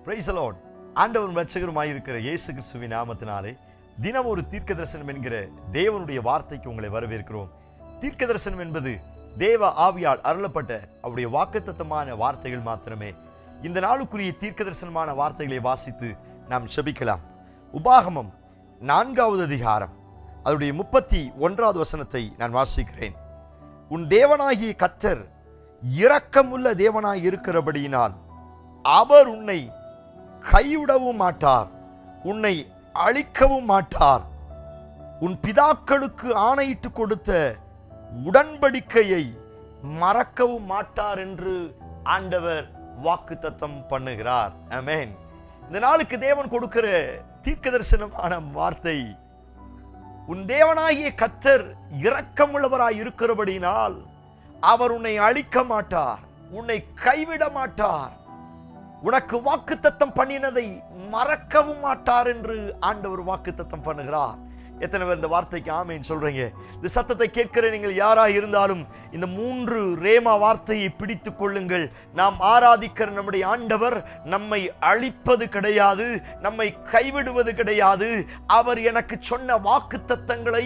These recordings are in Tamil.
Price the Lord. ஆண்டவரும் இரட்சகருமாய் இருக்கிற இயேசு கிறிஸ்துவின் நாமத்தினாலே தினம் ஒரு தீர்க்க தரிசனம் என்கிற தேவனுடைய வார்த்தைக்கு உங்களை வரவேற்கிறோம். தீர்க்க தரிசனம் என்பது தேவ ஆவியால் அருளப்பட்ட அவருடைய வாக்குத்தத்தமான வார்த்தைகள் மாத்திரமே. இந்த நாளுக்குரிய தீர்க்க தரிசனமான வார்த்தைகளை வாசித்து நாம் செபிக்கலாம். உபாகமம் 4வது அதிகாரம் அதனுடைய 31வது வசனத்தை நான் வாசிக்கிறேன். உன் தேவனாகிய கர்த்தர் இரக்கமுள்ள தேவனாய் இருக்கிறபடியினால் அவர் உன்னை கைவிடவும் மாட்டார், உன்னை அழிக்கவும் மாட்டார். உன் பிதாக்களுக்கு ஆணையிட்டு கொடுத்த உடன்படிக்கையை மறக்கவும் மாட்டார் என்று ஆண்டவர் வாக்குத்தத்தம் பண்ணுகிறார். ஆமென். இந்த நாளுக்கு தேவன் கொடுக்கிற தீர்க்க தரிசனமான வார்த்தை, உன் தேவனாகிய கர்த்தர் இரக்கமுள்ளவராய் இருக்கிறபடினால் அவர் உன்னை அழிக்க மாட்டார், உன்னை கைவிட மாட்டார், உனக்கு வாக்குத்தத்தம் பண்ணினதை மறக்கவும் மாட்டார் என்று ஆண்டவர் வாக்குத்தத்தம் பண்ணுகிறார். எத்தனை பேர் இந்த வார்த்தைக்கு ஆமென் சொல்றீங்க? இந்த சத்தத்தை கேட்கிற நீங்கள் யாராக இருந்தாலும் இந்த 3 ரேமா வார்த்தையை பிடித்துக் கொள்ளுங்கள். நாம் ஆராதிக்கிற நம்முடைய ஆண்டவர் நம்மை அழிப்பது கிடையாது, நம்மை கைவிடுவது கிடையாது. அவர் எனக்கு சொன்ன வாக்குத்தத்தங்களை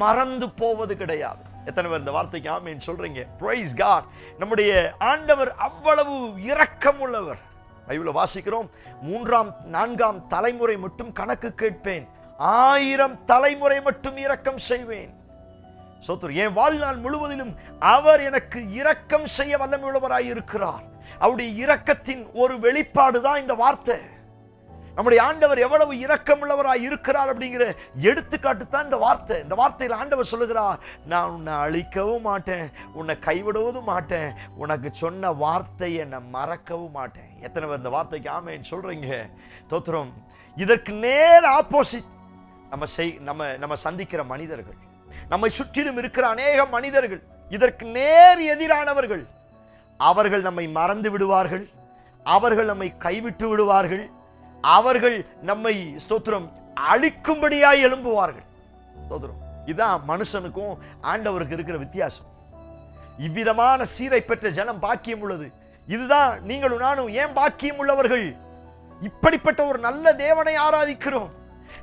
மறந்து போவது கிடையாது. எத்தனை பேர் இந்த வார்த்தைக்கு ஆமென் சொல்றீங்க? Praise God. நம்முடைய ஆண்டவர் அவ்வளவு இரக்கம் உள்ளவர். பைபிளை வாசிக்கிறோம், 3ஆம் 4ஆம் தலைமுறை மட்டும் கணக்கு கேட்பேன், 1000 தலைமுறை மட்டும் இரக்கம் செய்வேன். சோத்ரு, என் வாழ்நாள் முழுவதிலும் அவர் எனக்கு இரக்கம் செய்ய வல்லமையுள்ளவராய் இருக்கிறார். அவருடைய இரக்கத்தின் ஒரு வெளிப்பாடு தான் இந்த வார்த்தை. நம்முடைய ஆண்டவர் எவ்வளவு இரக்கம் உள்ளவராய் இருக்கிறார் அப்படிங்கிற எடுத்துக்காட்டு தான் இந்த வார்த்தை. இந்த வார்த்தையில் ஆண்டவர் சொல்லுகிறார், நான் உன்னை அழிக்கவும் மாட்டேன், உன்னை கைவிடவும் மாட்டேன், உனக்கு சொன்ன வார்த்தையை நான் மறக்கவும் மாட்டேன். எத்தனை பேர் இந்த வார்த்தைக்கு ஆமென் சொல்றீங்க? தோத்திரம். இதற்கு நேர் ஆப்போசிட் நம்ம சந்திக்கிற மனிதர்கள், நம்மை சுற்றிலும் இருக்கிற அநேக மனிதர்கள் இதற்கு நேர் எதிரானவர்கள். அவர்கள் நம்மை மறந்து விடுவார்கள், அவர்கள் நம்மை கைவிட்டு விடுவார்கள், அவர்கள் நம்மை ஸ்தோத்திரம் அழிக்கும்படியாய் எழும்புவார்கள். ஸ்தோத்திரம். இதான் மனுஷனுக்கும் ஆண்டவருக்கு இருக்கிற வித்தியாசம். இவ்விதமான சீரை பெற்ற ஜனம் பாக்கியம் உள்ளது. இதுதான் நீங்களும் நானும் ஏன் பாக்கியம் உள்ளவர்கள்? இப்படிப்பட்ட ஒரு நல்ல தேவனை ஆராதிக்கிறோம்.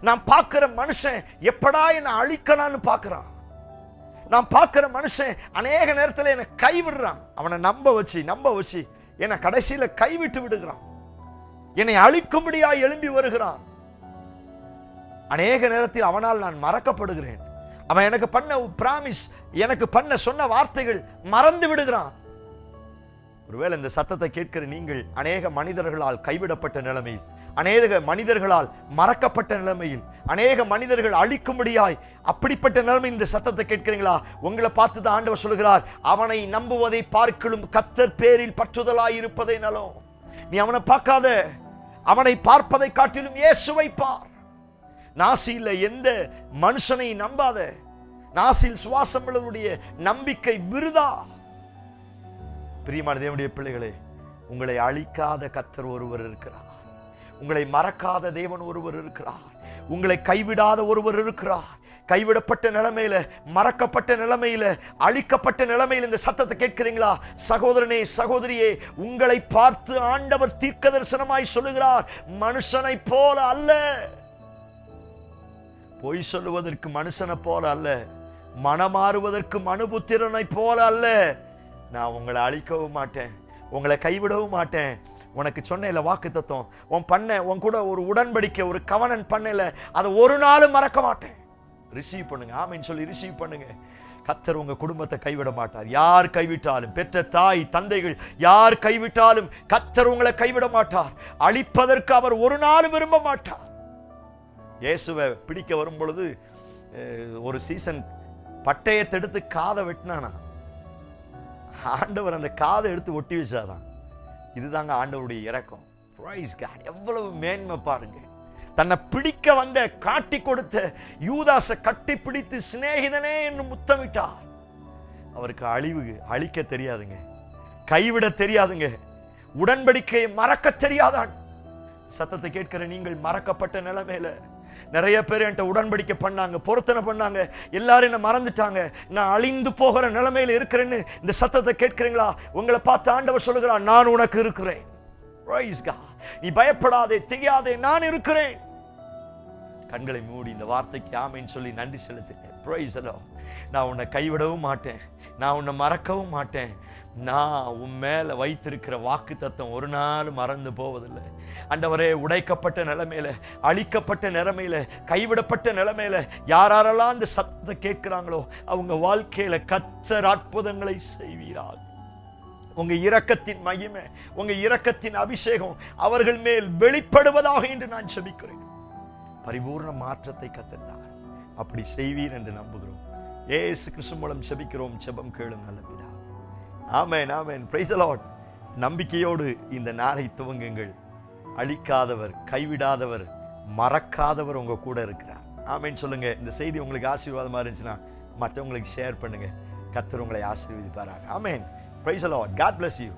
நான் பார்க்கிற மனுஷன் எப்படா என்னை அழிக்கலான்னு பார்க்கிறான். நான் பார்க்கிற மனுஷன் அநேக நேரத்தில் என்னை கைவிடுறான். அவனை நம்ப வச்சு என்னை கடைசியில கைவிட்டு விடுகிறான், என்னை அழிக்கும்படியாய் எழும்பி வருகிறான். அநேக நேரத்தில் அவனால் நான் மறக்கப்படுகிறேன். அவன் எனக்கு பண்ண பிராமிஸ், எனக்கு பண்ண சொன்ன வார்த்தைகள் மறந்து விடுகிறான். ஒருவேளை இந்த சத்தத்தை கேட்கிற நீங்கள் அநேக மனிதர்களால் கைவிடப்பட்ட நிலைமையில், அநேக மனிதர்களால் மறக்கப்பட்ட நிலைமையில், அநேக மனிதர்கள் அழிக்கும்படியாய் அப்படிப்பட்ட நிலைமையில் இந்த சத்தத்தை கேட்கிறீங்களா? உங்களை பார்த்து தான் ஆண்டவர் சொல்கிறார், அவனை நம்புவதை பார்க்கலும் கர்த்தர் பேரில் பற்றுதலாய் இருப்பதை நலம். நீ அவனை பார்க்காத, அவனை பார்ப்பதை காட்டிலும் இயேசுவை பார். நாசியில் எந்த மனுஷனை நம்பாத. நாசில் சுவாசம் உள்ளவருடைய நம்பிக்கை விருதா. பிரியமான தேவனுடைய பிள்ளைகளே, உங்களை அழிக்காத கர்த்தர் ஒருவர் இருக்கிறார், உங்களை மறக்காத தேவன் ஒருவர் இருக்கிறார், உங்களை கைவிடாத ஒருவர் இருக்கிறார். கைவிடப்பட்ட நிலைமையில, மறக்கப்பட்ட நிலைமையில, அழிக்கப்பட்ட நிலைமையில் இந்த சத்தத்தை கேட்கிறீங்களா? சகோதரனே, சகோதரியே, உங்களை பார்த்து ஆண்டவர் தீர்க்க தரிசனமாய் சொல்லுகிறார், மனுஷனை போல அல்ல. பொய் சொல்லுவதற்கு மனுஷனை போல அல்ல, மனமாறுவதற்கு மனுபுத்திரனை போல அல்ல. நான் உங்களை அழிக்கவும் மாட்டேன், உங்களை கைவிடவும் மாட்டேன். உனக்கு சொன்ன வாக்குத்தத்தம், உன் கூட ஒரு உடன்படிக்கை, ஒரு கவனன் பண்ணல, அதை ஒரு நாளும் மறக்க மாட்டேன். ரிசீவ் பண்ணுங்க. ஆமென் சொல்லி ரிசீவ் பண்ணுங்க. கர்த்தர் உங்க குடும்பத்தை கைவிட மாட்டார். யார் கைவிட்டாலும், பெற்ற தாய் தந்தைகள் யார் கைவிட்டாலும் கர்த்தர் உங்களை கைவிட மாட்டார். அழிப்பதற்கு அவர் ஒரு நாளும் விரும்ப மாட்டார். இயேசுவை பிடிக்க வரும் பொழுது ஒரு சீசன் பட்டயத்தை எடுத்து காதை வெட்டினானா, ஆண்டவர் அந்த காதை எடுத்து ஒட்டி வச்சாதான். இதுதாங்க ஆண்டவருடைய இரக்கம். Praise God. எவ்வளவு மேன்மை பாருங்க. தன்னை பிடிக்க வந்த, காட்டி கொடுத்த யூதாசை கட்டி பிடித்து சிநேகிதனே என்று முத்தமிட்டார். அவருக்கு அழிக்க தெரியாதுங்க, கைவிட தெரியாதுங்க, உடன்படிக்கையை மறக்க தெரியாதான். சத்தத்தை கேட்கிற நீங்கள் மறக்கப்பட்ட நிலைமையில நிறைய பேர் என்கிட்ட உடன்படிக்கை பண்ணாங்க, பொருத்தனை பண்ணாங்க, எல்லாரும் என்ன மறந்துட்டாங்க, நான் அழிந்து போகிற நிலைமையில இருக்கிறேன்னு இந்த சத்தத்தை கேட்கிறீங்களா? உங்களை பார்த்து ஆண்டவர் சொல்லுகிறார், நான் உனக்கு இருக்கிறேன். Praise God. நீ பயப்படாதே, திகையாதே, நான் இருக்கிறேன். கண்களை மூடி இந்த வார்த்தைக்கு ஆமென் சொல்லி நன்றி செலுத்தினேன். Price the Lord. நான் உன்னை கைவிடவும் மாட்டேன், நான் உன்னை மறக்கவும் மாட்டேன். நான் உன் மேல வைத்திருக்கிற வாக்குத்தத்தம் ஒரு நாள் மறந்து போவதில்லை. ஆண்டவரே, உடைக்கப்பட்ட நிலைமையில, அழிக்கப்பட்ட நிலைமையில, கைவிடப்பட்ட நிலைமையில யாரெல்லாம் அந்த சத்தத்தை கேட்கிறாங்களோ அவங்க வாழ்க்கையில கர்த்தர் அற்புதங்களை செய்வீராக. உங்க இரக்கத்தின் மகிமை, உங்க இரக்கத்தின் அபிஷேகம் அவர்கள் மேல் வெளிப்படுவதாக என்று நான் ஜெபிக்கிறேன். பரிபூர்ண மாற்றத்தை கர்த்தர் அப்படி செய்வீர் என்று நம்புகிறோம். இயேசு கிறிஸ்து மூலம் ஜெபிக்கிறோம். ஜெபம் கேளும் நல்ல பிதாவே. ஆமென், ஆமென். Praise the Lord. நம்பிக்கையோடு இந்த நாளை துவங்குங்கள். அழிக்காதவர், கைவிடாதவர், மறக்காதவர் உங்க கூட இருக்கிறார். ஆமென் சொல்லுங்க. இந்த செய்தி உங்களுக்கு ஆசீர்வாதமா இருந்துச்சுன்னா மற்றவங்களுக்கு ஷேர் பண்ணுங்க. கர்த்தர் உங்களை ஆசீர்வதிப்பாராக. ஆமென். Praise the Lord. God bless you.